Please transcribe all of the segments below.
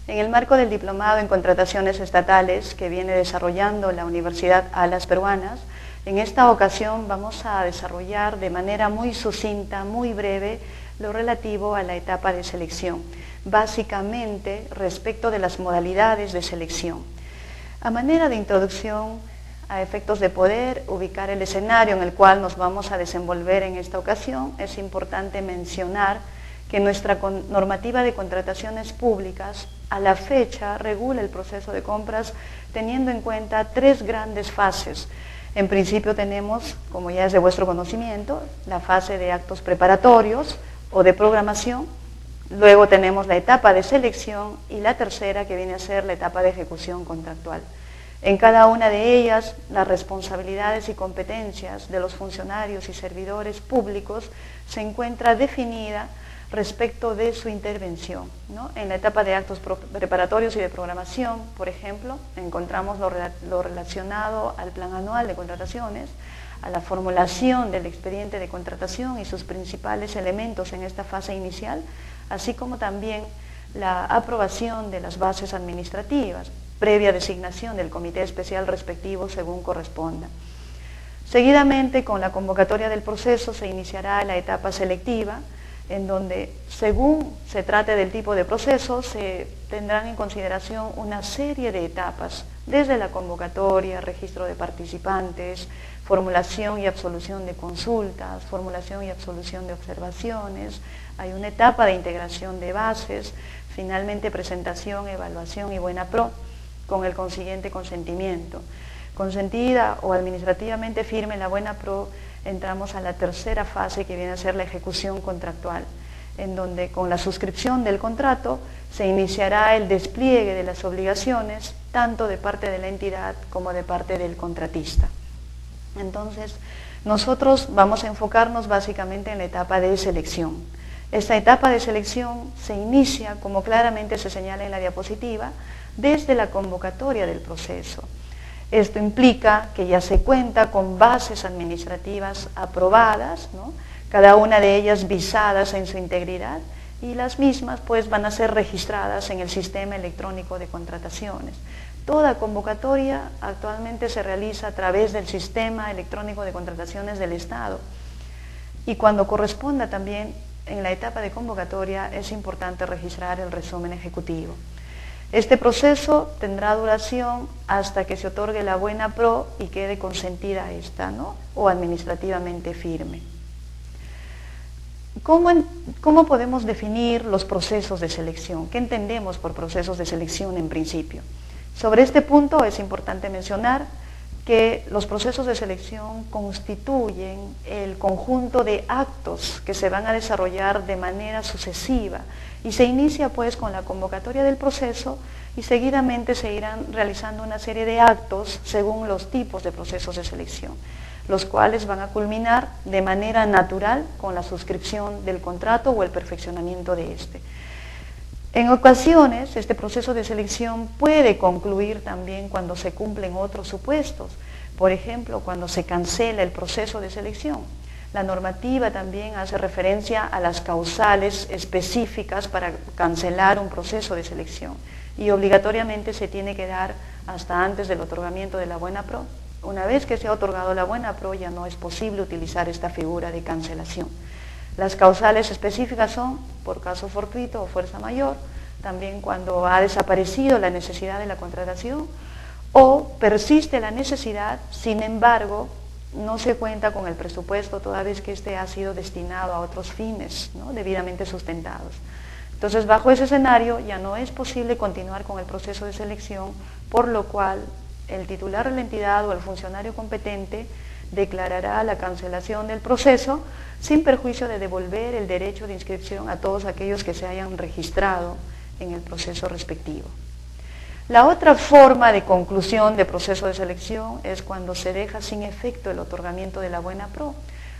En el marco del Diplomado en Contrataciones Estatales que viene desarrollando la Universidad Alas Peruanas, en esta ocasión vamos a desarrollar de manera muy sucinta, muy breve, lo relativo a la etapa de selección, básicamente respecto de las modalidades de selección. A manera de introducción, a efectos de poder ubicar el escenario en el cual nos vamos a desenvolver en esta ocasión, es importante mencionar que nuestra normativa de contrataciones públicas a la fecha regula el proceso de compras teniendo en cuenta tres grandes fases. En principio tenemos, como ya es de vuestro conocimiento, la fase de actos preparatorios o de programación, luego tenemos la etapa de selección y la tercera que viene a ser la etapa de ejecución contractual. En cada una de ellas, las responsabilidades y competencias de los funcionarios y servidores públicos se encuentra definida respecto de su intervención, ¿no? En la etapa de actos preparatorios y de programación, por ejemplo, encontramos lo relacionado al plan anual de contrataciones, a la formulación del expediente de contratación y sus principales elementos en esta fase inicial, así como también la aprobación de las bases administrativas, previa designación del comité especial respectivo según corresponda. Seguidamente, con la convocatoria del proceso se iniciará la etapa selectiva, en donde, según se trate del tipo de proceso, se tendrán en consideración una serie de etapas, desde la convocatoria, registro de participantes, formulación y absolución de consultas, formulación y absolución de observaciones, hay una etapa de integración de bases, finalmente presentación, evaluación y buena pro, con el consiguiente consentimiento. Consentida o administrativamente firme la buena pro, entramos a la tercera fase que viene a ser la ejecución contractual, en donde con la suscripción del contrato se iniciará el despliegue de las obligaciones, tanto de parte de la entidad como de parte del contratista. Entonces, nosotros vamos a enfocarnos básicamente en la etapa de selección. Esta etapa de selección se inicia, como claramente se señala en la diapositiva, desde la convocatoria del proceso. Esto implica que ya se cuenta con bases administrativas aprobadas, ¿no? Cada una de ellas visadas en su integridad, y las mismas pues van a ser registradas en el sistema electrónico de contrataciones. Toda convocatoria actualmente se realiza a través del sistema electrónico de contrataciones del Estado, y cuando corresponda también en la etapa de convocatoria es importante registrar el resumen ejecutivo. Este proceso tendrá duración hasta que se otorgue la buena pro y quede consentida esta, ¿no? O administrativamente firme. ¿Cómo podemos definir los procesos de selección? ¿Qué entendemos por procesos de selección en principio? Sobre este punto es importante mencionar que los procesos de selección constituyen el conjunto de actos que se van a desarrollar de manera sucesiva y se inicia pues con la convocatoria del proceso y seguidamente se irán realizando una serie de actos según los tipos de procesos de selección, los cuales van a culminar de manera natural con la suscripción del contrato o el perfeccionamiento de este. En ocasiones, este proceso de selección puede concluir también cuando se cumplen otros supuestos. Por ejemplo, cuando se cancela el proceso de selección. La normativa también hace referencia a las causales específicas para cancelar un proceso de selección. Y obligatoriamente se tiene que dar hasta antes del otorgamiento de la buena pro. Una vez que se ha otorgado la buena pro, ya no es posible utilizar esta figura de cancelación. Las causales específicas son por caso fortuito o fuerza mayor, también cuando ha desaparecido la necesidad de la contratación o persiste la necesidad, sin embargo, no se cuenta con el presupuesto toda vez que éste ha sido destinado a otros fines, ¿no? Debidamente sustentados. Entonces, bajo ese escenario ya no es posible continuar con el proceso de selección, por lo cual el titular de la entidad o el funcionario competente declarará la cancelación del proceso sin perjuicio de devolver el derecho de inscripción a todos aquellos que se hayan registrado en el proceso respectivo. La otra forma de conclusión de proceso de selección es cuando se deja sin efecto el otorgamiento de la buena pro,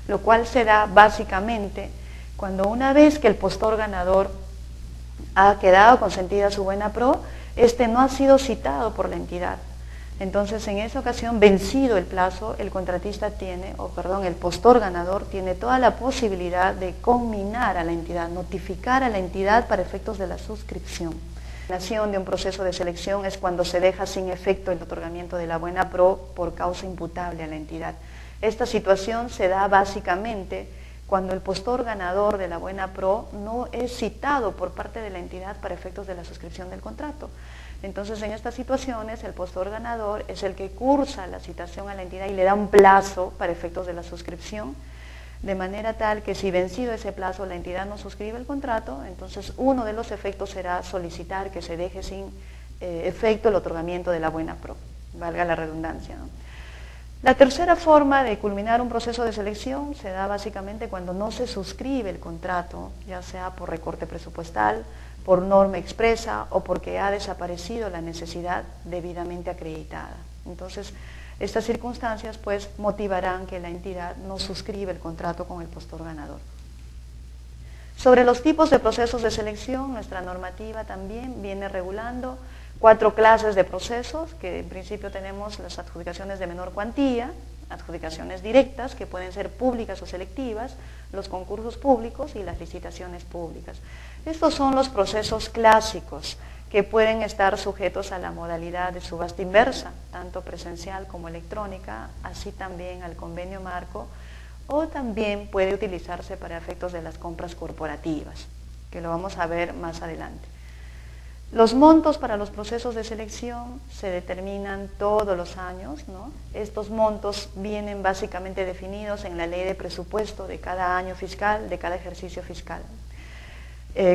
lo cual se da básicamente cuando una vez que el postor ganador ha quedado consentida su buena pro, este no ha sido citado por la entidad. Entonces, en esa ocasión, vencido el plazo, el contratista tiene, el postor ganador tiene toda la posibilidad de conminar a la entidad, notificar a la entidad para efectos de la suscripción. La acción de un proceso de selección es cuando se deja sin efecto el otorgamiento de la buena pro por causa imputable a la entidad. Esta situación se da básicamente cuando el postor ganador de la buena pro no es citado por parte de la entidad para efectos de la suscripción del contrato. Entonces, en estas situaciones, el postor ganador es el que cursa la citación a la entidad y le da un plazo para efectos de la suscripción, de manera tal que si vencido ese plazo la entidad no suscribe el contrato, entonces uno de los efectos será solicitar que se deje sin efecto el otorgamiento de la buena pro, valga la redundancia, ¿no? La tercera forma de culminar un proceso de selección se da básicamente cuando no se suscribe el contrato, ya sea por recorte presupuestal, por norma expresa o porque ha desaparecido la necesidad debidamente acreditada. Entonces, estas circunstancias pues motivarán que la entidad no suscriba el contrato con el postor ganador. Sobre los tipos de procesos de selección, nuestra normativa también viene regulando 4 clases de procesos, que en principio tenemos las adjudicaciones de menor cuantía, adjudicaciones directas, que pueden ser públicas o selectivas, los concursos públicos y las licitaciones públicas. Estos son los procesos clásicos que pueden estar sujetos a la modalidad de subasta inversa, tanto presencial como electrónica, así también al convenio marco, o también puede utilizarse para efectos de las compras corporativas, que lo vamos a ver más adelante. Los montos para los procesos de selección se determinan todos los años, ¿no? Estos montos vienen básicamente definidos en la ley de presupuesto de cada año fiscal, de cada ejercicio fiscal.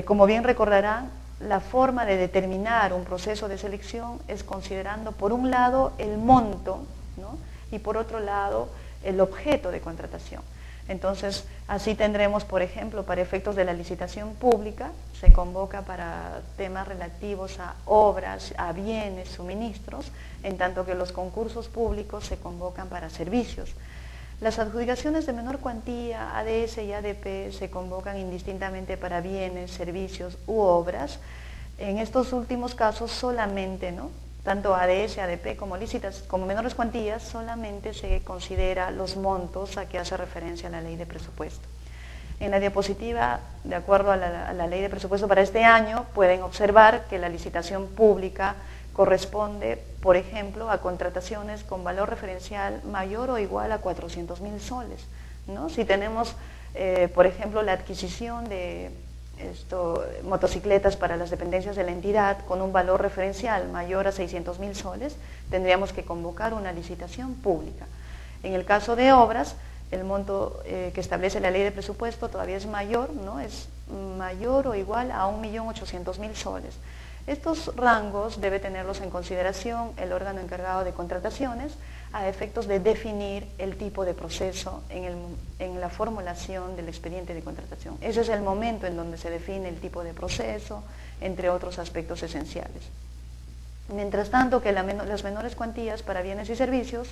Como bien recordarán, la forma de determinar un proceso de selección es considerando por un lado el monto, ¿no? Y por otro lado el objeto de contratación. Entonces, así tendremos, por ejemplo, para efectos de la licitación pública, se convoca para temas relativos a obras, a bienes, suministros, en tanto que los concursos públicos se convocan para servicios. Las adjudicaciones de menor cuantía, ADS y ADP, se convocan indistintamente para bienes, servicios u obras. En estos últimos casos solamente, ¿no? Tanto ADS, ADP como menores cuantías, solamente se considera los montos a que hace referencia la ley de presupuesto. En la diapositiva, de acuerdo a la ley de presupuesto para este año, pueden observar que la licitación pública corresponde, por ejemplo, a contrataciones con valor referencial mayor o igual a 400.000 soles, ¿no? Si tenemos, por ejemplo, la adquisición de motocicletas para las dependencias de la entidad con un valor referencial mayor a 600.000 soles, tendríamos que convocar una licitación pública. En el caso de obras, el monto que establece la ley de presupuesto todavía es mayor, ¿no? Es mayor o igual a 1.800.000 soles. Estos rangos debe tenerlos en consideración el órgano encargado de contrataciones a efectos de definir el tipo de proceso en la formulación del expediente de contratación. Ese es el momento en donde se define el tipo de proceso, entre otros aspectos esenciales. Mientras tanto que las menores cuantías para bienes y servicios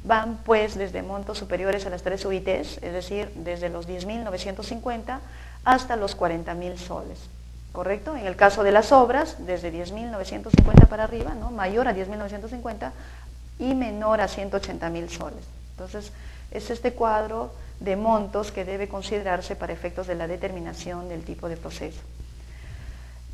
van pues desde montos superiores a las 3 UITs, es decir, desde los 10.950 hasta los 40.000 soles. ¿Correcto? En el caso de las obras, desde 10.950 para arriba, ¿no? Mayor a 10.950 y menor a 180.000 soles. Entonces, es este cuadro de montos que debe considerarse para efectos de la determinación del tipo de proceso.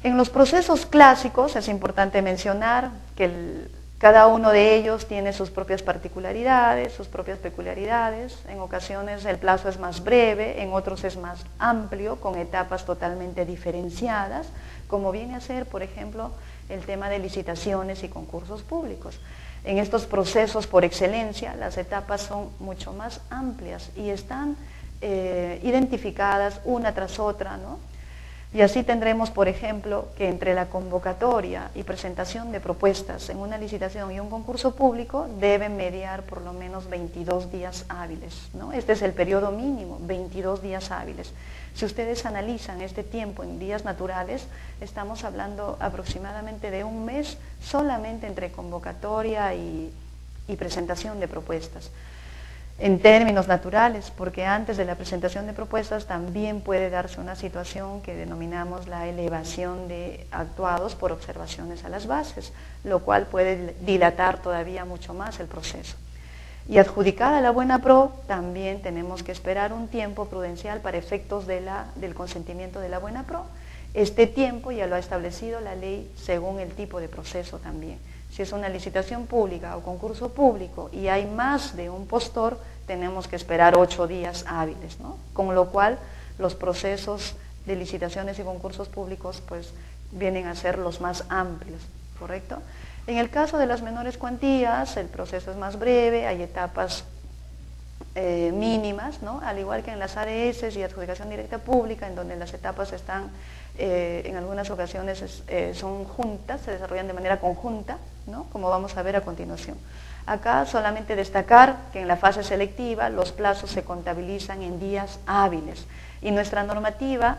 En los procesos clásicos es importante mencionar que cada uno de ellos tiene sus propias particularidades, sus propias peculiaridades. En ocasiones el plazo es más breve, en otros es más amplio, con etapas totalmente diferenciadas, como viene a ser, por ejemplo, el tema de licitaciones y concursos públicos. En estos procesos, por excelencia, las etapas son mucho más amplias y están identificadas una tras otra, ¿no? Y así tendremos, por ejemplo, que entre la convocatoria y presentación de propuestas en una licitación y un concurso público deben mediar por lo menos 22 días hábiles, ¿no? Este es el periodo mínimo, 22 días hábiles. Si ustedes analizan este tiempo en días naturales, estamos hablando aproximadamente de un mes solamente entre convocatoria y presentación de propuestas. En términos naturales, porque antes de la presentación de propuestas también puede darse una situación que denominamos la elevación de actuados por observaciones a las bases, lo cual puede dilatar todavía mucho más el proceso. Y adjudicada la buena pro, también tenemos que esperar un tiempo prudencial para efectos del consentimiento de la buena pro, Este tiempo ya lo ha establecido la ley según el tipo de proceso también. Si es una licitación pública o concurso público y hay más de un postor, tenemos que esperar 8 días hábiles, ¿no? Con lo cual los procesos de licitaciones y concursos públicos pues vienen a ser los más amplios, ¿correcto? En el caso de las menores cuantías, el proceso es más breve, hay etapas mínimas, ¿no? Al igual que en las ADS y adjudicación directa pública, en donde las etapas están, en algunas ocasiones son juntas, se desarrollan de manera conjunta, ¿no? Como vamos a ver a continuación. Acá solamente destacar que en la fase selectiva los plazos se contabilizan en días hábiles y nuestra normativa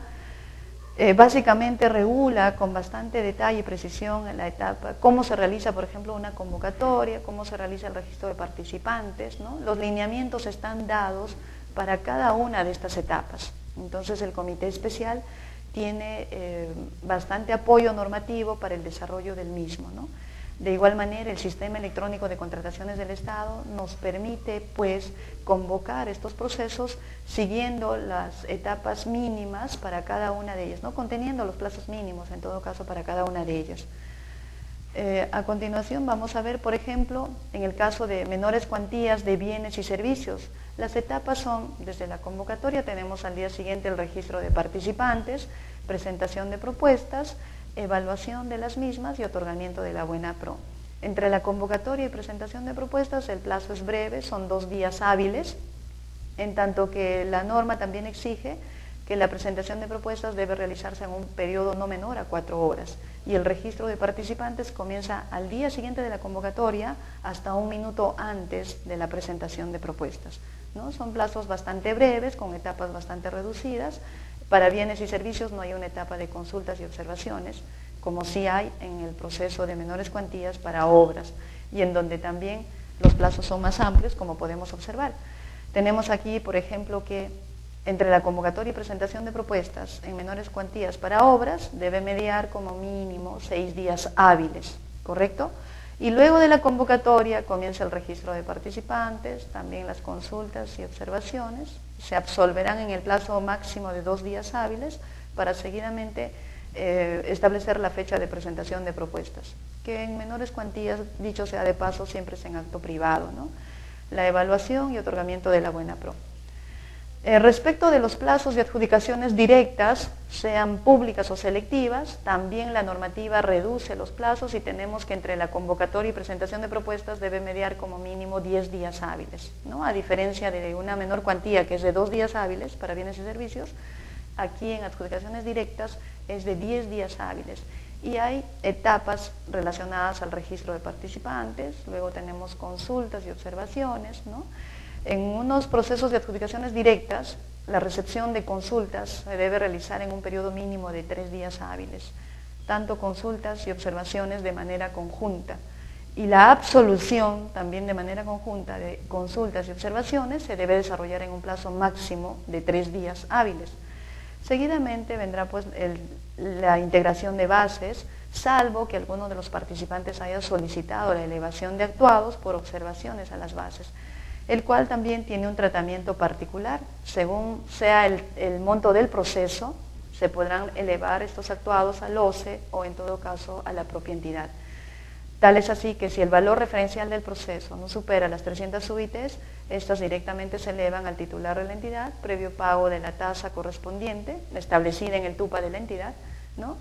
básicamente regula con bastante detalle y precisión en la etapa, cómo se realiza, por ejemplo, una convocatoria, cómo se realiza el registro de participantes, ¿no? Los lineamientos están dados para cada una de estas etapas. Entonces el comité especial tiene bastante apoyo normativo para el desarrollo del mismo, ¿no? De igual manera, el sistema electrónico de contrataciones del Estado nos permite, pues, convocar estos procesos siguiendo las etapas mínimas para cada una de ellas, ¿no? Conteniendo los plazos mínimos, en todo caso, para cada una de ellas. A continuación vamos a ver, por ejemplo, en el caso de menores cuantías de bienes y servicios. Las etapas son, desde la convocatoria tenemos al día siguiente el registro de participantes, presentación de propuestas, evaluación de las mismas y otorgamiento de la buena pro. Entre la convocatoria y presentación de propuestas el plazo es breve, son 2 días hábiles, en tanto que la norma también exige que la presentación de propuestas debe realizarse en un periodo no menor a 4 horas y el registro de participantes comienza al día siguiente de la convocatoria hasta 1 minuto antes de la presentación de propuestas, ¿no? Son plazos bastante breves, con etapas bastante reducidas. Para bienes y servicios no hay una etapa de consultas y observaciones, como sí hay en el proceso de menores cuantías para obras, y en donde también los plazos son más amplios, como podemos observar. Tenemos aquí, por ejemplo, que entre la convocatoria y presentación de propuestas en menores cuantías para obras debe mediar como mínimo 6 días hábiles, ¿correcto? Y luego de la convocatoria comienza el registro de participantes, también las consultas y observaciones, se absolverán en el plazo máximo de 2 días hábiles para seguidamente establecer la fecha de presentación de propuestas, que en menores cuantías, dicho sea de paso, siempre es en acto privado, ¿no? La evaluación y otorgamiento de la buena pro. Respecto de los plazos de adjudicaciones directas, sean públicas o selectivas, también la normativa reduce los plazos y tenemos que entre la convocatoria y presentación de propuestas debe mediar como mínimo 10 días hábiles, ¿no? A diferencia de una menor cuantía que es de 2 días hábiles para bienes y servicios, aquí en adjudicaciones directas es de 10 días hábiles. Y hay etapas relacionadas al registro de participantes, luego tenemos consultas y observaciones, ¿no? En unos procesos de adjudicaciones directas, la recepción de consultas se debe realizar en un periodo mínimo de 3 días hábiles, tanto consultas y observaciones de manera conjunta. Y la absolución, también de manera conjunta, de consultas y observaciones se debe desarrollar en un plazo máximo de 3 días hábiles. Seguidamente vendrá pues la integración de bases, salvo que alguno de los participantes haya solicitado la elevación de actuados por observaciones a las bases, el cual también tiene un tratamiento particular. Según sea el monto del proceso, se podrán elevar estos actuados al OCE o en todo caso a la propia entidad. Tal es así que si el valor referencial del proceso no supera las 300 UITs, estas directamente se elevan al titular de la entidad, previo pago de la tasa correspondiente, establecida en el TUPA de la entidad, ¿no?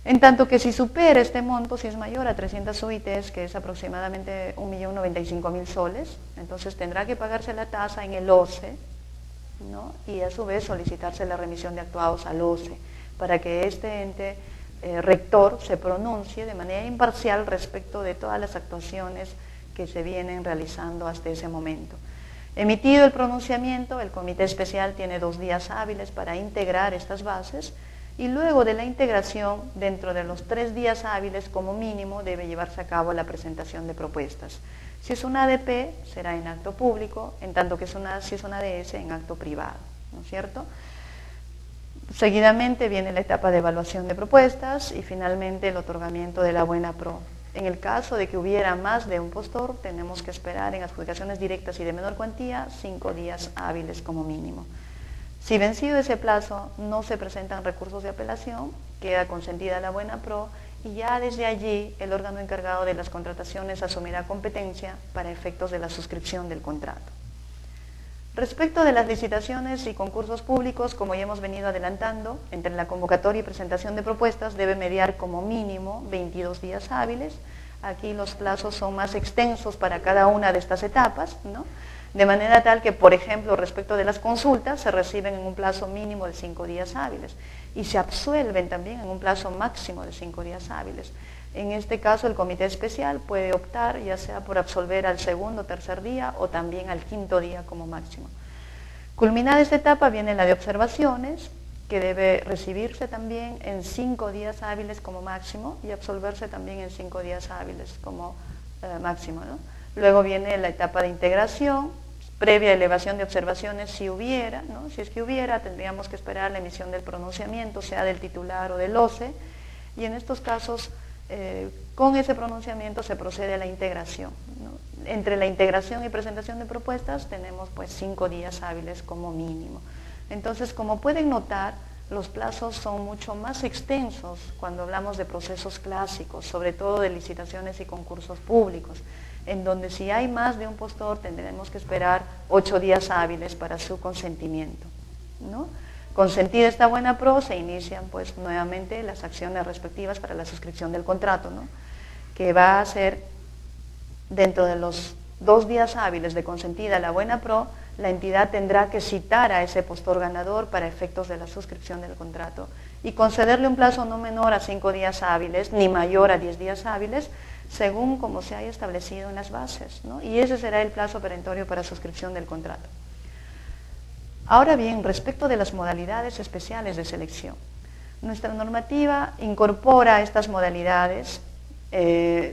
En tanto que si supera este monto, si es mayor a 300 UITs, que es aproximadamente 1.095.000 soles, entonces tendrá que pagarse la tasa en el OCE, ¿no? Y a su vez solicitarse la remisión de actuados al OCE, para que este ente rector se pronuncie de manera imparcial respecto de todas las actuaciones que se vienen realizando hasta ese momento. Emitido el pronunciamiento, el comité especial tiene 2 días hábiles para integrar estas bases y luego de la integración, dentro de los 3 días hábiles como mínimo, debe llevarse a cabo la presentación de propuestas. Si es una ADP, será en acto público, en tanto que si es una ADS, en acto privado, ¿no es cierto? Seguidamente viene la etapa de evaluación de propuestas y finalmente el otorgamiento de la buena pro. En el caso de que hubiera más de un postor, tenemos que esperar en adjudicaciones directas y de menor cuantía 5 días hábiles como mínimo. Si vencido ese plazo no se presentan recursos de apelación, queda consentida la buena pro y ya desde allí el órgano encargado de las contrataciones asumirá competencia para efectos de la suscripción del contrato. Respecto de las licitaciones y concursos públicos, como ya hemos venido adelantando, entre la convocatoria y presentación de propuestas debe mediar como mínimo 22 días hábiles. Aquí los plazos son más extensos para cada una de estas etapas, ¿no? De manera tal que, por ejemplo, respecto de las consultas, se reciben en un plazo mínimo de 5 días hábiles y se absuelven también en un plazo máximo de 5 días hábiles. En este caso, el comité especial puede optar ya sea por absolver al segundo o tercer día o también al quinto día como máximo. Culminada esta etapa viene la de observaciones, que debe recibirse también en 5 días hábiles como máximo y absolverse también en 5 días hábiles como máximo, ¿no? Luego viene la etapa de integración, previa elevación de observaciones si hubiera, ¿no? Si es que hubiera, tendríamos que esperar la emisión del pronunciamiento, sea del titular o del OCE, y en estos casos, con ese pronunciamiento se procede a la integración, ¿no? Entre la integración y presentación de propuestas tenemos pues 5 días hábiles como mínimo. Entonces, como pueden notar, los plazos son mucho más extensos cuando hablamos de procesos clásicos, sobre todo de licitaciones y concursos públicos, en donde si hay más de un postor tendremos que esperar 8 días hábiles para su consentimiento, ¿no? Consentida esta buena pro, se inician pues nuevamente las acciones respectivas para la suscripción del contrato, ¿no? Que va a ser dentro de los 2 días hábiles de consentida la buena pro, la entidad tendrá que citar a ese postor ganador para efectos de la suscripción del contrato y concederle un plazo no menor a 5 días hábiles ni mayor a 10 días hábiles según como se haya establecido en las bases, ¿no? Y ese será el plazo perentorio para suscripción del contrato. Ahora bien, respecto de las modalidades especiales de selección, nuestra normativa incorpora estas modalidades,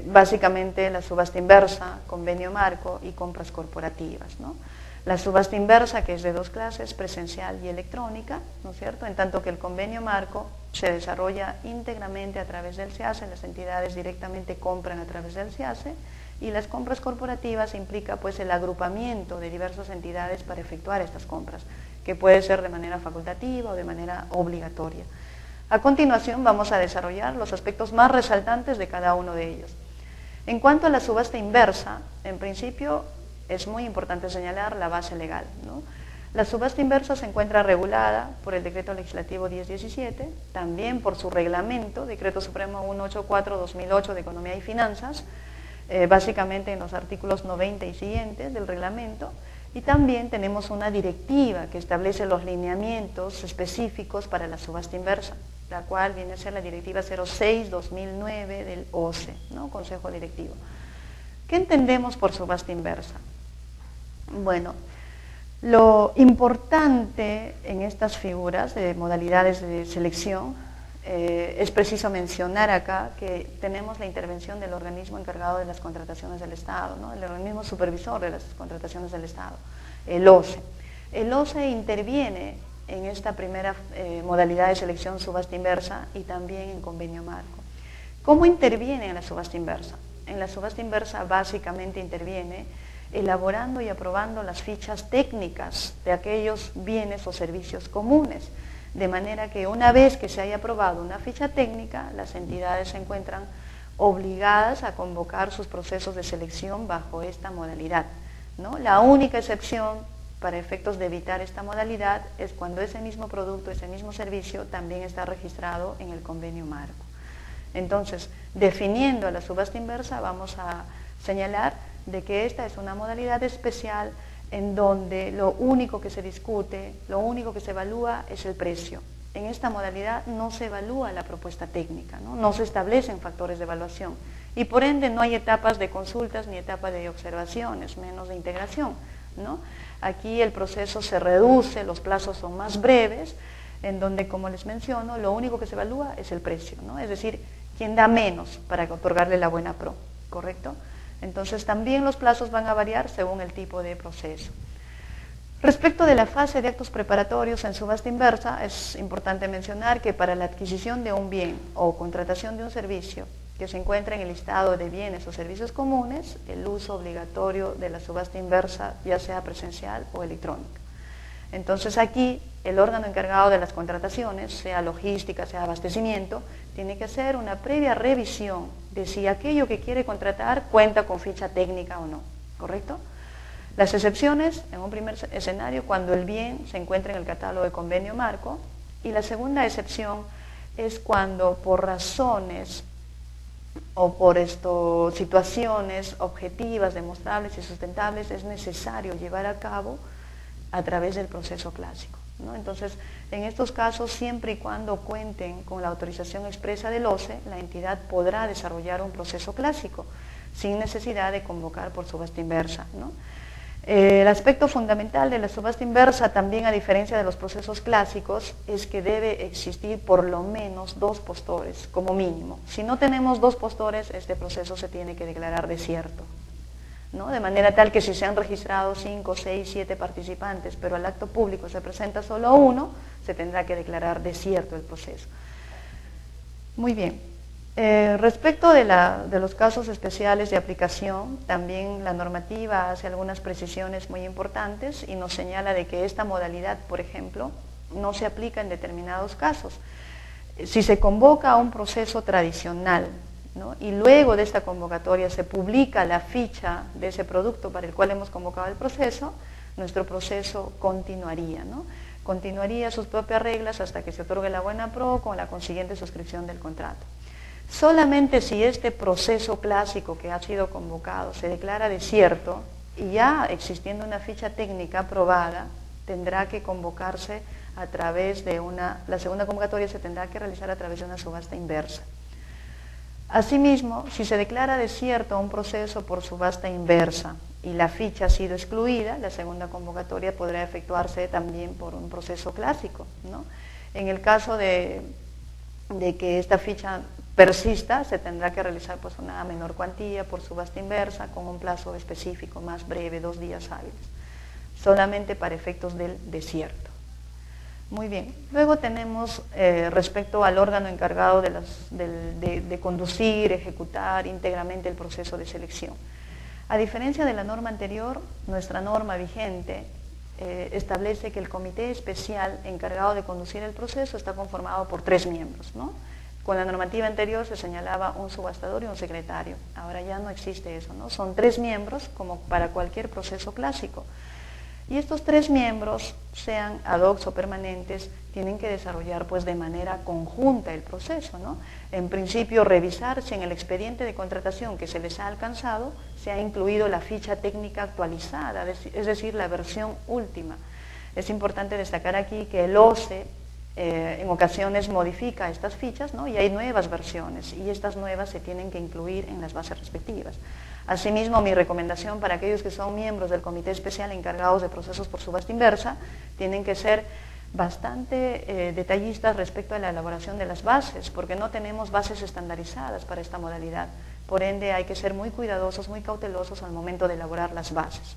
básicamente la subasta inversa, convenio marco y compras corporativas, ¿no? La subasta inversa, que es de 2 clases, presencial y electrónica, ¿no es cierto? En tanto que el convenio marco se desarrolla íntegramente a través del SEACE, las entidades directamente compran a través del SEACE, y las compras corporativas implica pues el agrupamiento de diversas entidades para efectuar estas compras, que puede ser de manera facultativa o de manera obligatoria. A continuación vamos a desarrollar los aspectos más resaltantes de cada uno de ellos. En cuanto a la subasta inversa, en principio es muy importante señalar la base legal, ¿no? La subasta inversa se encuentra regulada por el Decreto Legislativo 1017, también por su reglamento, Decreto Supremo 184/2008 de Economía y Finanzas, básicamente en los artículos 90 y siguientes del reglamento, y también tenemos una directiva que establece los lineamientos específicos para la subasta inversa, la cual viene a ser la Directiva 06/2009 del OCE, ¿no? Consejo Directivo. ¿Qué entendemos por subasta inversa? Bueno, lo importante en estas figuras de modalidades de selección es preciso mencionar acá que tenemos la intervención del organismo encargado de las contrataciones del Estado, ¿no? El organismo supervisor de las contrataciones del Estado, el OCE. El OCE interviene en esta primera modalidad de selección subasta inversa y también en convenio marco. ¿Cómo interviene en la subasta inversa? En la subasta inversa básicamente interviene elaborando y aprobando las fichas técnicas de aquellos bienes o servicios comunes, de manera que una vez que se haya aprobado una ficha técnica, las entidades se encuentran obligadas a convocar sus procesos de selección bajo esta modalidad, ¿no? La única excepción para efectos de evitar esta modalidad es cuando ese mismo producto, ese mismo servicio también está registrado en el convenio marco. Entonces, definiendo la subasta inversa, vamos a señalar de que esta es una modalidad especial en donde lo único que se discute, lo único que se evalúa es el precio. En esta modalidad no se evalúa la propuesta técnica, no se establecen factores de evaluación y por ende no hay etapas de consultas ni etapas de observaciones, menos de integración, ¿no? Aquí el proceso se reduce, los plazos son más breves, en donde, como les menciono, lo único que se evalúa es el precio, ¿no? Es decir, quién da menos para otorgarle la buena pro, ¿correcto? Entonces también los plazos van a variar según el tipo de proceso. Respecto de la fase de actos preparatorios en subasta inversa, es importante mencionar que para la adquisición de un bien o contratación de un servicio que se encuentra en el listado de bienes o servicios comunes, el uso obligatorio de la subasta inversa, ya sea presencial o electrónica. Entonces aquí el órgano encargado de las contrataciones, sea logística, sea abastecimiento, tiene que hacer una previa revisión de si aquello que quiere contratar cuenta con ficha técnica o no, ¿correcto? Las excepciones, en un primer escenario, cuando el bien se encuentra en el catálogo de convenio marco, y la segunda excepción es cuando por razones o por situaciones objetivas, demostrables y sustentables es necesario llevar a cabo a través del proceso clásico, ¿no? Entonces, en estos casos, siempre y cuando cuenten con la autorización expresa del OCE, la entidad podrá desarrollar un proceso clásico sin necesidad de convocar por subasta inversa, ¿no? El aspecto fundamental de la subasta inversa, también a diferencia de los procesos clásicos, es que debe existir por lo menos 2 postores, como mínimo. Si no tenemos 2 postores, este proceso se tiene que declarar desierto, ¿no? De manera tal que si se han registrado 5, 6, 7 participantes, pero al acto público se presenta solo 1, se tendrá que declarar desierto el proceso. Muy bien. Respecto de los casos especiales de aplicación, también la normativa hace algunas precisiones muy importantes y nos señala de que esta modalidad, por ejemplo, no se aplica en determinados casos. Si se convoca a un proceso tradicional, ¿no? Y luego de esta convocatoria se publica la ficha de ese producto para el cual hemos convocado el proceso, nuestro proceso continuaría, ¿no? Continuaría sus propias reglas hasta que se otorgue la buena pro con la consiguiente suscripción del contrato. Solamente si este proceso clásico que ha sido convocado se declara desierto y ya existiendo una ficha técnica aprobada, tendrá que convocarse a través de la segunda convocatoria se tendrá que realizar a través de una subasta inversa. Asimismo, si se declara desierto un proceso por subasta inversa y la ficha ha sido excluida, la segunda convocatoria podrá efectuarse también por un proceso clásico, ¿no? En el caso de que esta ficha persista, se tendrá que realizar pues una menor cuantía por subasta inversa con un plazo específico más breve, 2 días hábiles, solamente para efectos del desierto. Muy bien, luego tenemos respecto al órgano encargado de conducir, ejecutar íntegramente el proceso de selección. A diferencia de la norma anterior, nuestra norma vigente establece que el comité especial encargado de conducir el proceso está conformado por 3 miembros, ¿no? Con la normativa anterior se señalaba un subastador y un secretario. Ahora ya no existe eso, ¿no? Son 3 miembros como para cualquier proceso clásico. Y estos 3 miembros, sean ad hoc o permanentes, tienen que desarrollar pues de manera conjunta el proceso, ¿no? En principio, revisar si en el expediente de contratación que se les ha alcanzado se ha incluido la ficha técnica actualizada, es decir, la versión última. Es importante destacar aquí que el OCE en ocasiones modifica estas fichas, ¿no? Y hay nuevas versiones y estas nuevas se tienen que incluir en las bases respectivas. Asimismo, mi recomendación para aquellos que son miembros del comité especial encargados de procesos por subasta inversa, tienen que ser bastante detallistas respecto a la elaboración de las bases, porque no tenemos bases estandarizadas para esta modalidad. Por ende, hay que ser muy cuidadosos, muy cautelosos al momento de elaborar las bases.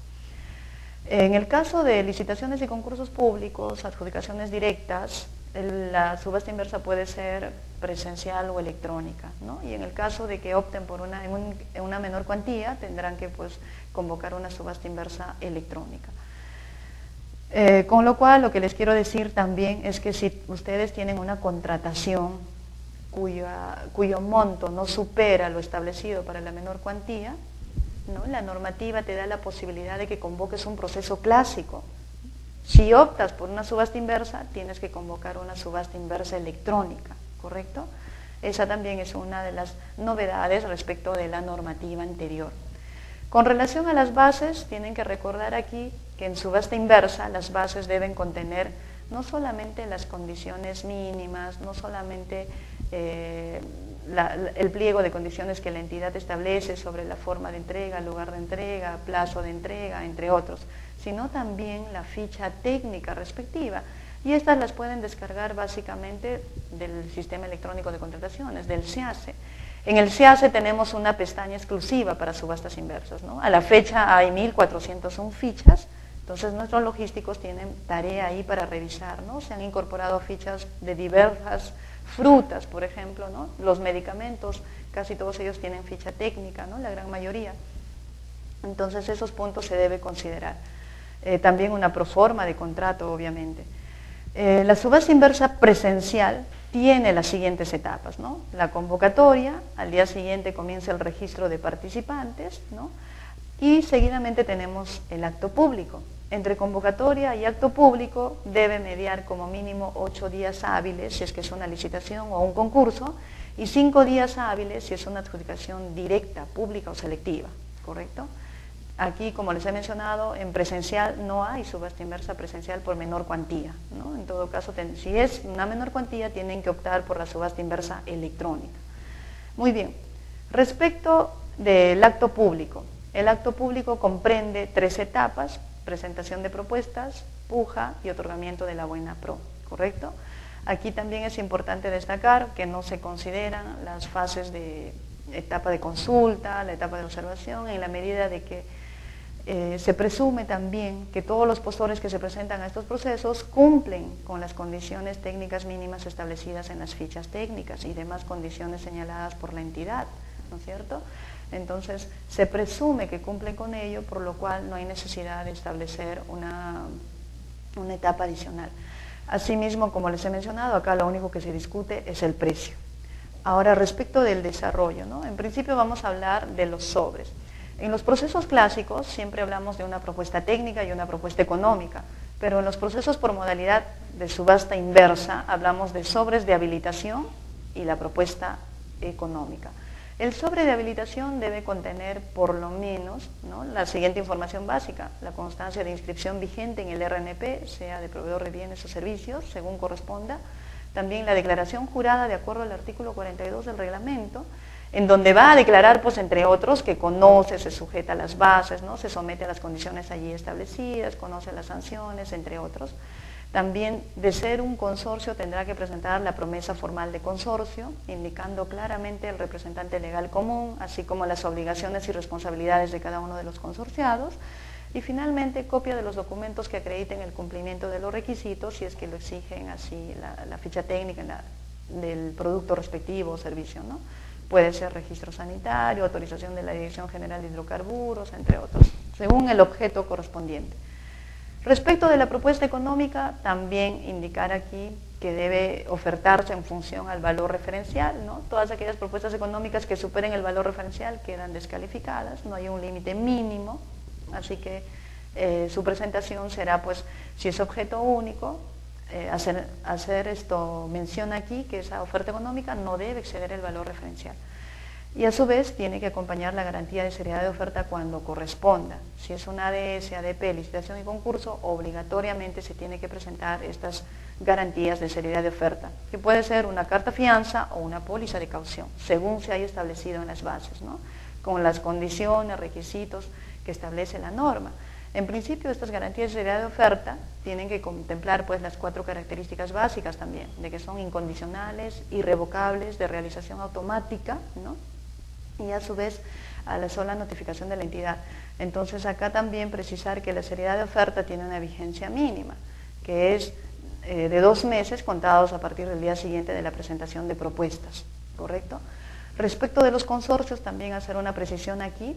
En el caso de licitaciones y concursos públicos, adjudicaciones directas, la subasta inversa puede ser presencial o electrónica, ¿no? Y en el caso de que opten por una menor cuantía, tendrán que pues, convocar una subasta inversa electrónica. Con lo cual, lo que les quiero decir también es que si ustedes tienen una contratación cuyo monto no supera lo establecido para la menor cuantía, ¿no? La normativa te da la posibilidad de que convoques un proceso clásico. Si optas por una subasta inversa, tienes que convocar una subasta inversa electrónica, ¿correcto? Esa también es una de las novedades respecto de la normativa anterior. Con relación a las bases, tienen que recordar aquí que en subasta inversa las bases deben contener no solamente las condiciones mínimas, no solamente el pliego de condiciones que la entidad establece sobre la forma de entrega, lugar de entrega, plazo de entrega, entre otros, sino también la ficha técnica respectiva. Y estas las pueden descargar básicamente del sistema electrónico de contrataciones, del SEACE. En el SEACE tenemos una pestaña exclusiva para subastas inversas, ¿no? A la fecha hay 1.401 fichas, entonces nuestros logísticos tienen tarea ahí para revisar, ¿no? Se han incorporado fichas de diversas frutas, por ejemplo, ¿no? Los medicamentos, casi todos ellos tienen ficha técnica, ¿no? La gran mayoría. Entonces esos puntos se debe considerar. también una proforma de contrato, obviamente. La subasta inversa presencial tiene las siguientes etapas, ¿no? La convocatoria, al día siguiente comienza el registro de participantes, ¿no? Y seguidamente tenemos el acto público. Entre convocatoria y acto público debe mediar como mínimo 8 días hábiles si es que es una licitación o un concurso y 5 días hábiles si es una adjudicación directa, pública o selectiva, ¿correcto? Aquí, como les he mencionado, en presencial no hay subasta inversa presencial por menor cuantía, ¿no? En todo caso, si es una menor cuantía, tienen que optar por la subasta inversa electrónica. Muy bien, respecto del acto público. El acto público comprende 3 etapas: presentación de propuestas, puja y otorgamiento de la buena pro, ¿correcto? Aquí también es importante destacar que no se consideran las fases de etapa de consulta, la etapa de observación, en la medida de que se presume también que todos los postores que se presentan a estos procesos cumplen con las condiciones técnicas mínimas establecidas en las fichas técnicas y demás condiciones señaladas por la entidad, ¿no es cierto? Entonces, se presume que cumplen con ello, por lo cual no hay necesidad de establecer una etapa adicional. Asimismo, como les he mencionado, acá lo único que se discute es el precio. Ahora, respecto del desarrollo, ¿no? En principio vamos a hablar de los sobres. En los procesos clásicos siempre hablamos de una propuesta técnica y una propuesta económica, pero en los procesos por modalidad de subasta inversa hablamos de sobres de habilitación y la propuesta económica. El sobre de habilitación debe contener por lo menos, ¿no?, la siguiente información básica: la constancia de inscripción vigente en el RNP, sea de proveedor de bienes o servicios, según corresponda. También la declaración jurada de acuerdo al artículo 42 del reglamento, en donde va a declarar, pues, entre otros, que conoce, se sujeta a las bases, ¿no?, se somete a las condiciones allí establecidas, conoce las sanciones, entre otros. También, de ser un consorcio, tendrá que presentar la promesa formal de consorcio, indicando claramente el representante legal común, así como las obligaciones y responsabilidades de cada uno de los consorciados. Y finalmente, copia de los documentos que acrediten el cumplimiento de los requisitos, si es que lo exigen así la ficha técnica del producto respectivo o servicio, ¿no? Puede ser registro sanitario, autorización de la Dirección General de Hidrocarburos, entre otros, según el objeto correspondiente. Respecto de la propuesta económica, también indicar aquí que debe ofertarse en función al valor referencial, ¿no? Todas aquellas propuestas económicas que superen el valor referencial quedan descalificadas, no hay un límite mínimo, así que su presentación será, pues, si es objeto único, hacer esto mención aquí que esa oferta económica no debe exceder el valor referencial. Y a su vez tiene que acompañar la garantía de seriedad de oferta cuando corresponda. Si es una ADS, ADP, licitación y concurso, obligatoriamente se tiene que presentar estas garantías de seriedad de oferta, que puede ser una carta fianza o una póliza de caución, según se haya establecido en las bases, ¿no?, con las condiciones, requisitos que establece la norma. En principio, estas garantías de seriedad de oferta tienen que contemplar, pues, las 4 características básicas también, de que son incondicionales, irrevocables, de realización automática, ¿no?, y a su vez a la sola notificación de la entidad. Entonces, acá también precisar que la seriedad de oferta tiene una vigencia mínima, que es de 2 meses contados a partir del día siguiente de la presentación de propuestas, ¿correcto? Respecto de los consorcios, también hacer una precisión aquí.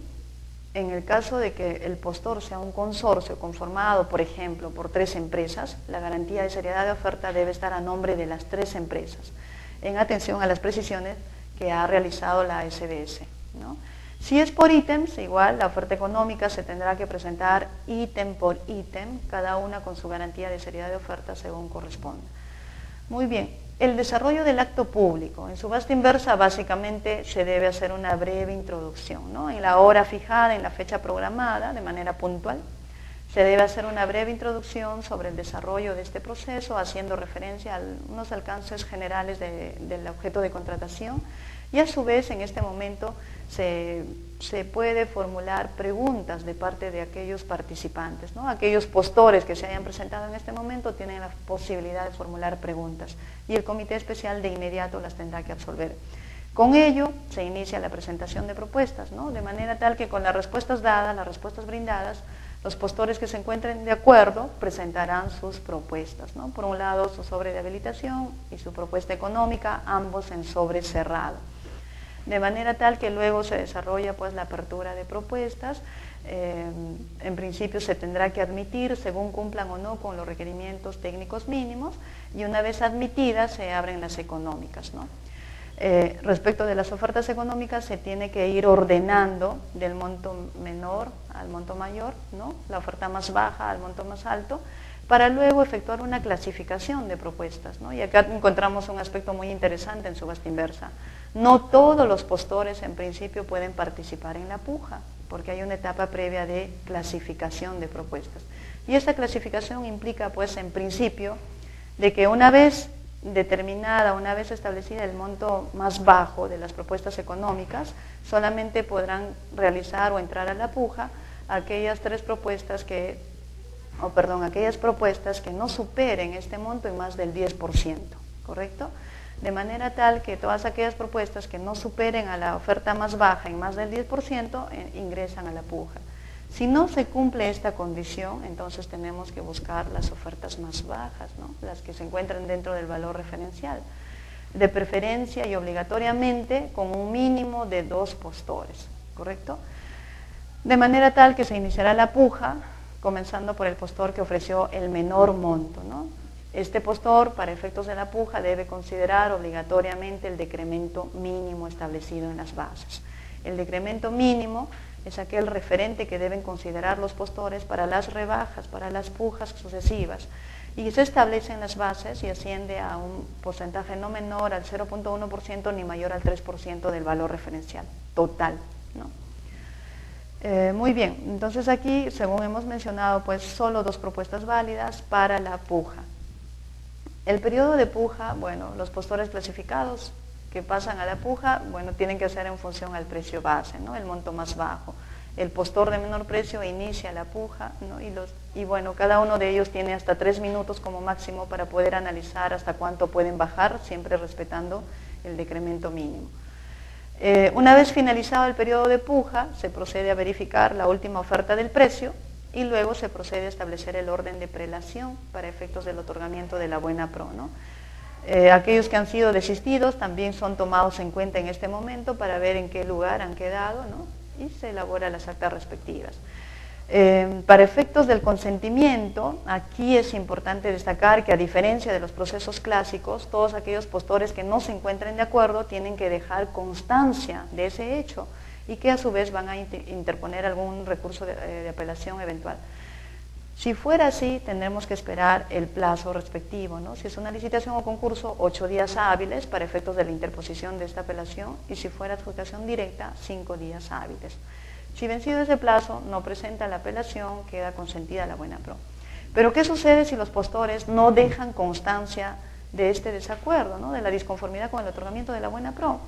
En el caso de que el postor sea un consorcio conformado, por ejemplo, por 3 empresas, la garantía de seriedad de oferta debe estar a nombre de las 3 empresas, en atención a las precisiones que ha realizado la SBS, ¿no? Si es por ítems, igual la oferta económica se tendrá que presentar ítem por ítem, cada una con su garantía de seriedad de oferta según corresponda. Muy bien, el desarrollo del acto público. En subasta inversa básicamente se debe hacer una breve introducción, ¿no? En la hora fijada, en la fecha programada, de manera puntual, se debe hacer una breve introducción sobre el desarrollo de este proceso, haciendo referencia a unos alcances generales del objeto de contratación, y a su vez en este momento se puede formular preguntas de parte de aquellos participantes, ¿no? Aquellos postores que se hayan presentado en este momento tienen la posibilidad de formular preguntas y el comité especial de inmediato las tendrá que absolver. Con ello se inicia la presentación de propuestas, ¿no?, de manera tal que con las respuestas dadas, las respuestas brindadas, los postores que se encuentren de acuerdo presentarán sus propuestas, ¿no? Por un lado su sobre de habilitación y su propuesta económica, ambos en sobre cerrado. de manera tal que luego se desarrolla pues la apertura de propuestas. En principio se tendrá que admitir según cumplan o no con los requerimientos técnicos mínimos, y una vez admitidas se abren las económicas, ¿no? Respecto de las ofertas económicas se tiene que ir ordenando del monto menor al monto mayor, ¿no? La oferta más baja al monto más alto, para luego efectuar una clasificación de propuestas, ¿no? Y acá encontramos un aspecto muy interesante en subasta inversa. No todos los postores en principio pueden participar en la puja, porque hay una etapa previa de clasificación de propuestas. Y esta clasificación implica, pues, en principio, de que una vez determinada, una vez establecida el monto más bajo de las propuestas económicas, solamente podrán realizar o entrar a la puja aquellas propuestas que no superen este monto en más del 10%, ¿correcto? De manera tal que todas aquellas propuestas que no superen a la oferta más baja en más del 10% ingresan a la puja. Si no se cumple esta condición, entonces tenemos que buscar las ofertas más bajas, ¿no? Las que se encuentran dentro del valor referencial, de preferencia y obligatoriamente con un mínimo de 2 postores, ¿correcto? De manera tal que se iniciará la puja, comenzando por el postor que ofreció el menor monto, ¿no? Este postor, para efectos de la puja, debe considerar obligatoriamente el decremento mínimo establecido en las bases. El decremento mínimo es aquel referente que deben considerar los postores para las rebajas, para las pujas sucesivas, y se establece en las bases y asciende a un porcentaje no menor al 0.1% ni mayor al 3% del valor referencial total, ¿no? Muy bien, entonces aquí, según hemos mencionado, pues solo 2 propuestas válidas para la puja. El periodo de puja, bueno, los postores clasificados que pasan a la puja, bueno, tienen que ser en función al precio base, ¿no? El monto más bajo. El postor de menor precio inicia la puja, ¿no? Y bueno, cada uno de ellos tiene hasta 3 minutos como máximo para poder analizar hasta cuánto pueden bajar, siempre respetando el decremento mínimo. Una vez finalizado el periodo de puja, se procede a verificar la última oferta del precio y luego se procede a establecer el orden de prelación para efectos del otorgamiento de la buena pro, ¿no? Aquellos que han sido desistidos también son tomados en cuenta en este momento para ver en qué lugar han quedado, ¿no? Y se elaboran las actas respectivas. Para efectos del consentimiento, aquí es importante destacar que, a diferencia de los procesos clásicos, todos aquellos postores que no se encuentren de acuerdo tienen que dejar constancia de ese hecho y que a su vez van a interponer algún recurso de apelación eventual. Si fuera así, tendremos que esperar el plazo respectivo, ¿no? Si es una licitación o concurso, 8 días hábiles para efectos de la interposición de esta apelación, y si fuera adjudicación directa, 5 días hábiles. Si vencido ese plazo no presenta la apelación, queda consentida la buena pro. Pero ¿qué sucede si los postores no dejan constancia de este desacuerdo, ¿no? De la disconformidad con el otorgamiento de la buena pro?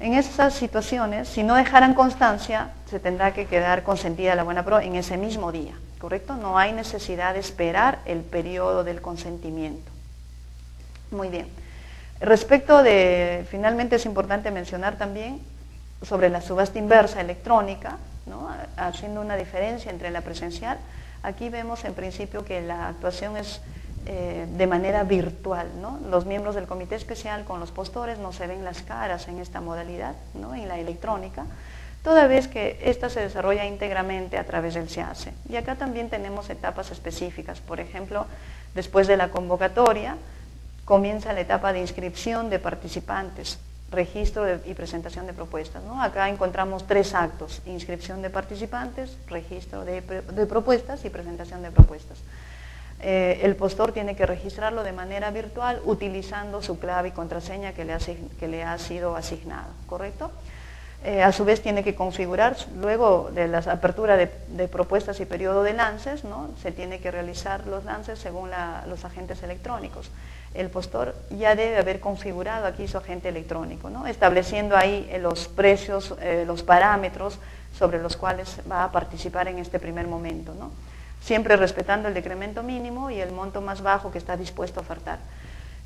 En esas situaciones, si no dejaran constancia, se tendrá que quedar consentida la buena pro en ese mismo día, ¿correcto? No hay necesidad de esperar el periodo del consentimiento. Muy bien. Respecto de, finalmente es importante mencionar también sobre la subasta inversa electrónica, ¿no? Haciendo una diferencia entre la presencial. Aquí vemos en principio que la actuación es de manera virtual, ¿no? Los miembros del comité especial con los postores no se ven las caras en esta modalidad, ¿no? En la electrónica, toda vez que esta se desarrolla íntegramente a través del SEACE. Y acá también tenemos etapas específicas. Por ejemplo, después de la convocatoria comienza la etapa de inscripción de participantes, registro y presentación de propuestas, ¿no? Acá encontramos 3 actos: inscripción de participantes, registro de propuestas y presentación de propuestas. El postor tiene que registrarlo de manera virtual utilizando su clave y contraseña que le ha sido asignado, ¿correcto? A su vez tiene que configurar, luego de la apertura de propuestas y periodo de lances, ¿no? Se tiene que realizar los lances según los agentes electrónicos. El postor ya debe haber configurado aquí su agente electrónico, ¿no? Estableciendo ahí los precios, los parámetros sobre los cuales va a participar en este primer momento, ¿no? Siempre respetando el decremento mínimo y el monto más bajo que está dispuesto a ofertar.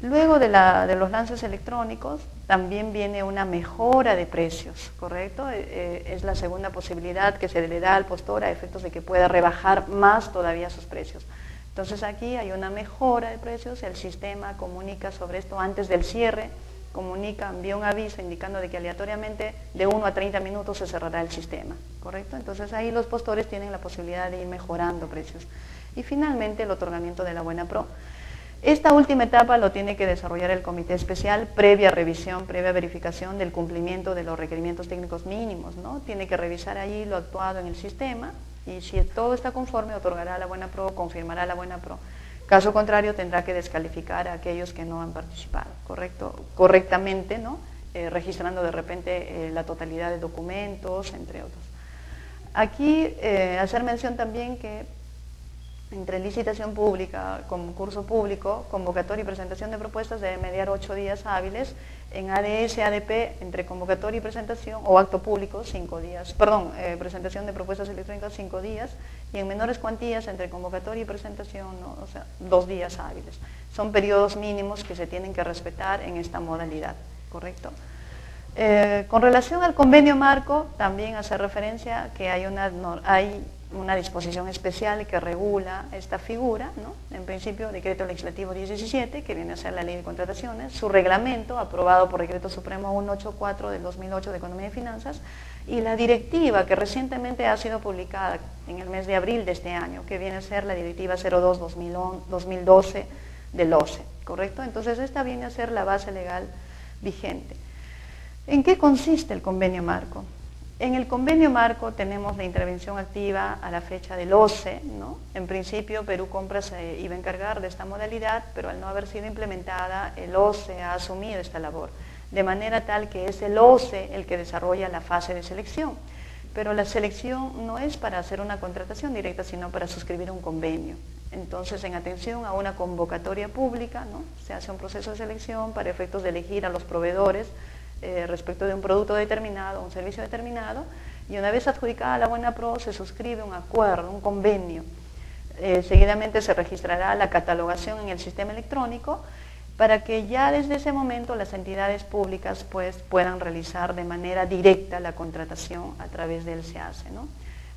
Luego de los lances electrónicos también viene una mejora de precios, ¿correcto? Es la segunda posibilidad que se le da al postor a efectos de que pueda rebajar más todavía sus precios. Entonces aquí hay una mejora de precios, el sistema comunica sobre esto antes del cierre comunica, envía un aviso indicando de que aleatoriamente de 1 a 30 minutos se cerrará el sistema, ¿correcto? Entonces ahí los postores tienen la posibilidad de ir mejorando precios. Y finalmente el otorgamiento de la buena pro. Esta última etapa lo tiene que desarrollar el comité especial previa revisión, previa verificación del cumplimiento de los requerimientos técnicos mínimos, ¿no? Tiene que revisar allí lo actuado en el sistema y si todo está conforme otorgará la buena pro, confirmará la buena pro. Caso contrario tendrá que descalificar a aquellos que no han participado, correctamente, ¿no? Registrando de repente la totalidad de documentos, entre otros. Aquí hacer mención también que entre licitación pública, concurso público, convocatoria y presentación de propuestas debe mediar 8 días hábiles. En ADS, ADP, entre convocatoria y presentación, o acto público, 5 días. Perdón, presentación de propuestas electrónicas, 5 días. Y en menores cuantías, entre convocatoria y presentación, ¿no? O sea, 2 días hábiles. Son periodos mínimos que se tienen que respetar en esta modalidad, ¿correcto? Con relación al convenio marco, también hace referencia que hay una disposición especial que regula esta figura, ¿no? En principio, decreto legislativo 1017, que viene a ser la ley de contrataciones, su reglamento, aprobado por decreto supremo 184 del 2008 de Economía y Finanzas, y la directiva que recientemente ha sido publicada en el mes de abril de este año, que viene a ser la directiva 02-2012 del OCE, ¿correcto? Entonces, esta viene a ser la base legal vigente. ¿En qué consiste el convenio marco? En el convenio marco tenemos la intervención activa a la fecha del OCE, ¿no? En principio Perú Compras se iba a encargar de esta modalidad, pero al no haber sido implementada, el OCE ha asumido esta labor, de manera tal que es el OCE el que desarrolla la fase de selección. Pero la selección no es para hacer una contratación directa, sino para suscribir un convenio. Entonces, en atención a una convocatoria pública, ¿no? Se hace un proceso de selección para efectos de elegir a los proveedores respecto de un producto determinado, un servicio determinado, y una vez adjudicada la buena pro se suscribe un acuerdo, un convenio. Seguidamente se registrará la catalogación en el sistema electrónico para que ya desde ese momento las entidades públicas pues, puedan realizar de manera directa la contratación a través del SEACE, ¿no?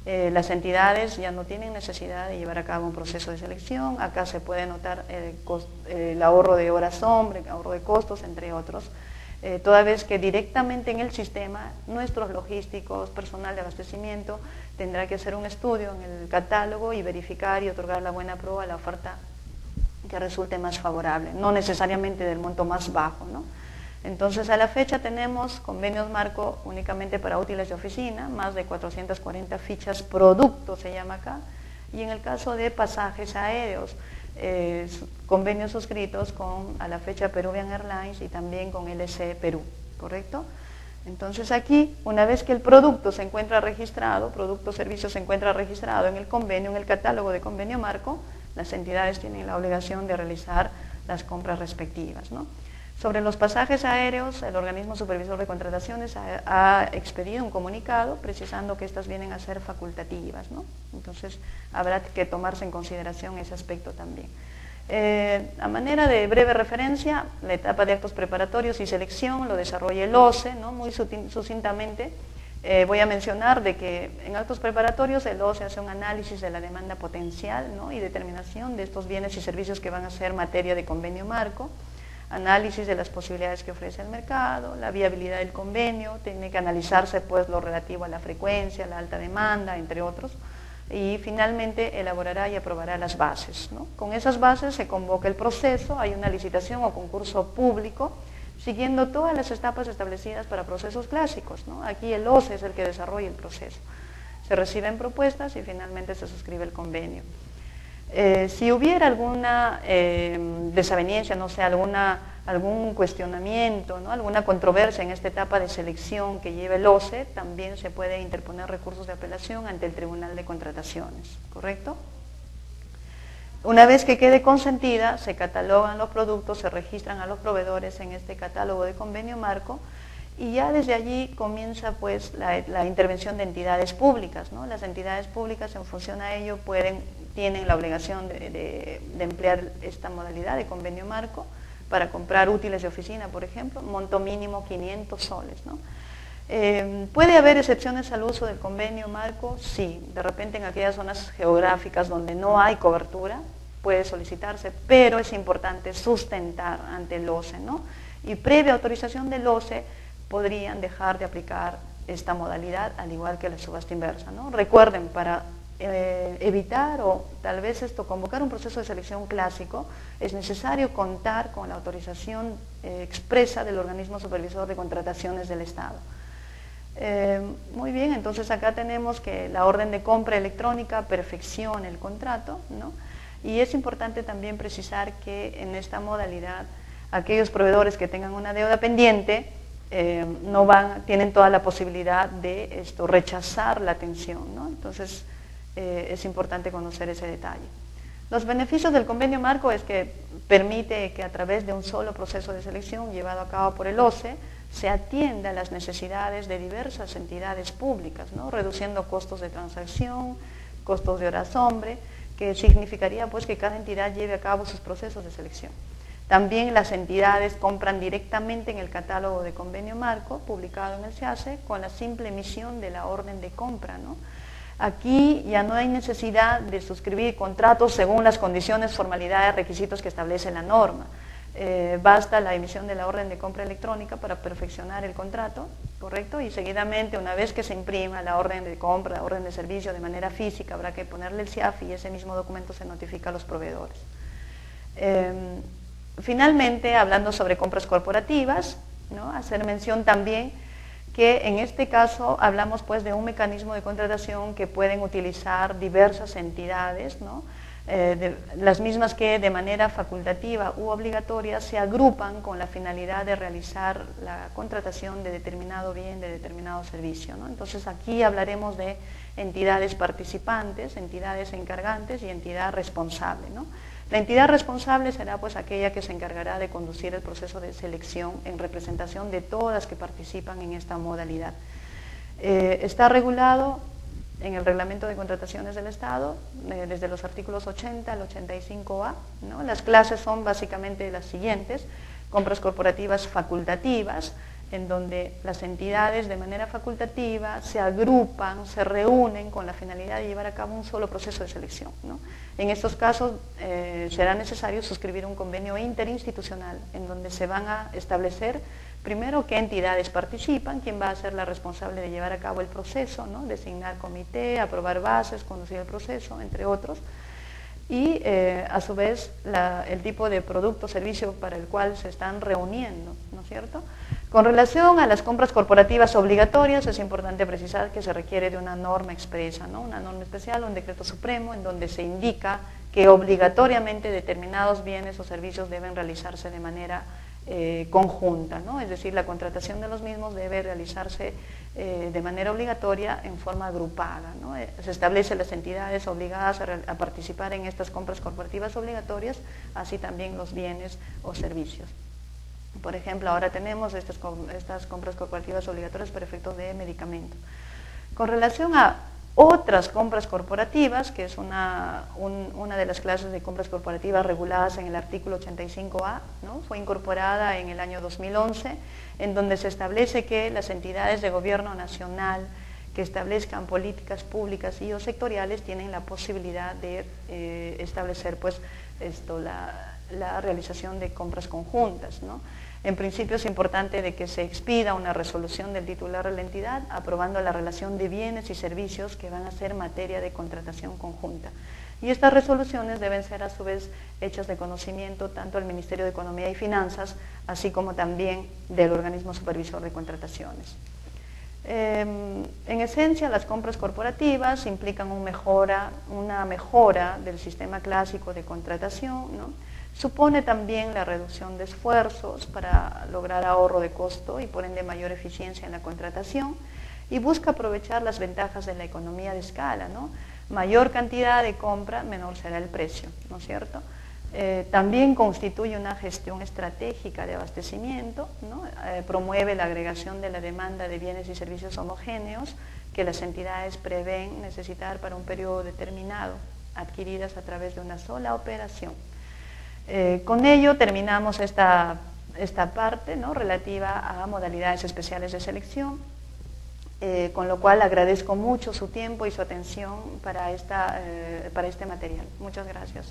Las entidades ya no tienen necesidad de llevar a cabo un proceso de selección, acá se puede notar el ahorro de horas hombre, el ahorro de costos, entre otros. Toda vez que directamente en el sistema, nuestros logísticos, personal de abastecimiento, tendrá que hacer un estudio en el catálogo y verificar y otorgar la buena prueba a la oferta que resulte más favorable, no necesariamente del monto más bajo, ¿no? Entonces, a la fecha tenemos convenios marco únicamente para útiles de oficina, más de 440 fichas producto se llama acá, y en el caso de pasajes aéreos, convenios suscritos con a la fecha Peruvian Airlines y también con LC Perú, ¿correcto? Entonces aquí, una vez que el producto se encuentra registrado, producto o servicio se encuentra registrado en el convenio, en el catálogo de convenio marco, las entidades tienen la obligación de realizar las compras respectivas, ¿no? Sobre los pasajes aéreos, el organismo supervisor de contrataciones ha expedido un comunicado precisando que estas vienen a ser facultativas, ¿no? Entonces, habrá que tomarse en consideración ese aspecto también. A manera de breve referencia, la etapa de actos preparatorios y selección lo desarrolla el OCE, ¿no? Muy sucintamente. Voy a mencionar de que en actos preparatorios el OCE hace un análisis de la demanda potencial, ¿no? Y determinación de estos bienes y servicios que van a ser materia de convenio marco, análisis de las posibilidades que ofrece el mercado, la viabilidad del convenio, tiene que analizarse pues lo relativo a la frecuencia, la alta demanda, entre otros, y finalmente elaborará y aprobará las bases, ¿no? Con esas bases se convoca el proceso, hay una licitación o concurso público, siguiendo todas las etapas establecidas para procesos clásicos, ¿no? Aquí el OCE es el que desarrolla el proceso. Se reciben propuestas y finalmente se suscribe el convenio. Si hubiera alguna desaveniencia, no sé, algún cuestionamiento, ¿no? Alguna controversia en esta etapa de selección que lleva el OCE, también se puede interponer recursos de apelación ante el Tribunal de Contrataciones, ¿correcto? Una vez que quede consentida, se catalogan los productos, se registran a los proveedores en este catálogo de convenio marco y ya desde allí comienza pues la intervención de entidades públicas, ¿no? Las entidades públicas en función a ello tienen la obligación de emplear esta modalidad de convenio marco para comprar útiles de oficina, por ejemplo, monto mínimo 500 soles, ¿no? ¿Puede haber excepciones al uso del convenio marco? Sí, de repente en aquellas zonas geográficas donde no hay cobertura puede solicitarse, pero es importante sustentar ante el OCE, ¿no? y previa autorización del OCE podrían dejar de aplicar esta modalidad, al igual que la subasta inversa, ¿no? Recuerden, para evitar o tal vez convocar un proceso de selección clásico, es necesario contar con la autorización expresa del organismo supervisor de contrataciones del Estado. Muy bien, entonces acá tenemos que la orden de compra electrónica perfecciona el contrato, ¿no? Y es importante también precisar que en esta modalidad aquellos proveedores que tengan una deuda pendiente tienen toda la posibilidad de rechazar la atención, ¿no? Entonces es importante conocer ese detalle. Los beneficios del convenio marco es que permite que a través de un solo proceso de selección llevado a cabo por el OCE se atienda a las necesidades de diversas entidades públicas, ¿no? Reduciendo costos de transacción, costos de horas hombre, que significaría pues que cada entidad lleve a cabo sus procesos de selección. También las entidades compran directamente en el catálogo de convenio marco publicado en el SEACE con la simple emisión de la orden de compra, ¿no? Aquí ya no hay necesidad de suscribir contratos según las condiciones, formalidades, requisitos que establece la norma. Basta la emisión de la orden de compra electrónica para perfeccionar el contrato, ¿correcto? Y seguidamente, una vez que se imprima la orden de compra, la orden de servicio de manera física, habrá que ponerle el SIAF y ese mismo documento se notifica a los proveedores. Finalmente, hablando sobre compras corporativas, ¿no? Hacer mención también que en este caso hablamos pues de un mecanismo de contratación que pueden utilizar diversas entidades, ¿no? Las mismas que de manera facultativa u obligatoria se agrupan con la finalidad de realizar la contratación de determinado bien, de determinado servicio, ¿no? Entonces aquí hablaremos de entidades participantes, entidades encargantes y entidad responsable, ¿no? La entidad responsable será pues aquella que se encargará de conducir el proceso de selección en representación de todas las que participan en esta modalidad. Está regulado en el Reglamento de Contrataciones del Estado, desde los artículos 80 al 85A, ¿no? Las clases son básicamente las siguientes: compras corporativas facultativas, en donde las entidades de manera facultativa se agrupan, se reúnen con la finalidad de llevar a cabo un solo proceso de selección, ¿no? En estos casos será necesario suscribir un convenio interinstitucional en donde se van a establecer primero qué entidades participan, quién va a ser la responsable de llevar a cabo el proceso, ¿no? Designar comité, aprobar bases, conducir el proceso, entre otros, y a su vez el tipo de producto o servicio para el cual se están reuniendo, ¿no es cierto? Con relación a las compras corporativas obligatorias, es importante precisar que se requiere de una norma expresa, ¿no? Una norma especial, un decreto supremo, en donde se indica que obligatoriamente determinados bienes o servicios deben realizarse de manera conjunta, ¿no? Es decir, la contratación de los mismos debe realizarse de manera obligatoria en forma agrupada, ¿no? Se establecen las entidades obligadas a participar en estas compras corporativas obligatorias, así también los bienes o servicios. Por ejemplo, ahora tenemos estas compras corporativas obligatorias para efectos de medicamentos. Con relación a otras compras corporativas, que es una de las clases de compras corporativas reguladas en el artículo 85A, ¿no? Fue incorporada en el año 2011, en donde se establece que las entidades de gobierno nacional que establezcan políticas públicas y o sectoriales tienen la posibilidad de establecer pues, la realización de compras conjuntas, ¿no? En principio es importante de que se expida una resolución del titular de la entidad aprobando la relación de bienes y servicios que van a ser materia de contratación conjunta. Y estas resoluciones deben ser a su vez hechas de conocimiento tanto al Ministerio de Economía y Finanzas, así como también del organismo supervisor de contrataciones. En esencia, las compras corporativas implican una mejora del sistema clásico de contratación, ¿no? Supone también la reducción de esfuerzos para lograr ahorro de costo y por ende mayor eficiencia en la contratación, y busca aprovechar las ventajas de la economía de escala, ¿no? Mayor cantidad de compra, menor será el precio, ¿no es cierto? También constituye una gestión estratégica de abastecimiento, ¿no? Promueve la agregación de la demanda de bienes y servicios homogéneos que las entidades prevén necesitar para un periodo determinado, adquiridas a través de una sola operación. Con ello terminamos esta parte, ¿no? Relativa a modalidades especiales de selección, con lo cual agradezco mucho su tiempo y su atención para este material. Muchas gracias.